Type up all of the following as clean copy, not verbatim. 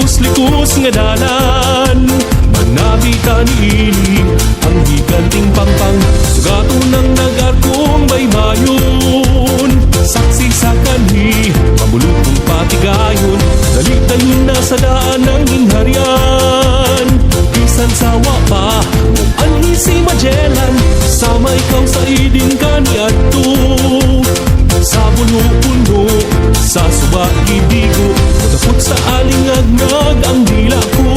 likus-likus nga dalan. Manabitan iling ang giganting pangpang, sugato ng nagarkong baybayon. Saksi sa kanhi, pamulutong patigayon, dali-dayon na sa daan ng inharian. Bisan sawa pa, kung anhi si Magellan, sama ikaw sa idin kaniadto. Sa puno-puno, sa subak ibigo, matapot sa alingag-ngag ang dila ko.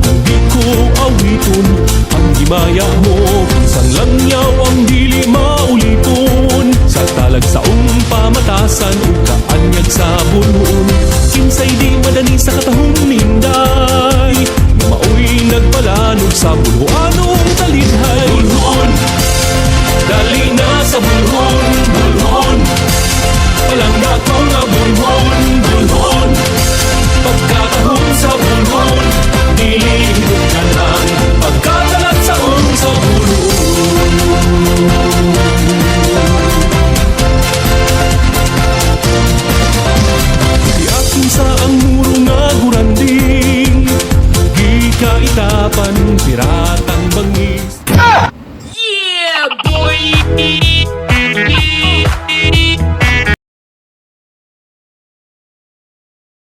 Kung di ko awiton ang himaya mo, isang langyaw ang dili maulipon. Sa talagsaong pamatasan o kaanyag sa bunuon, kinsay di madani sa katahong minday, na maoy nagpalanog sa bulhoanong talidhay. Bulhon, dali na sa bulhon.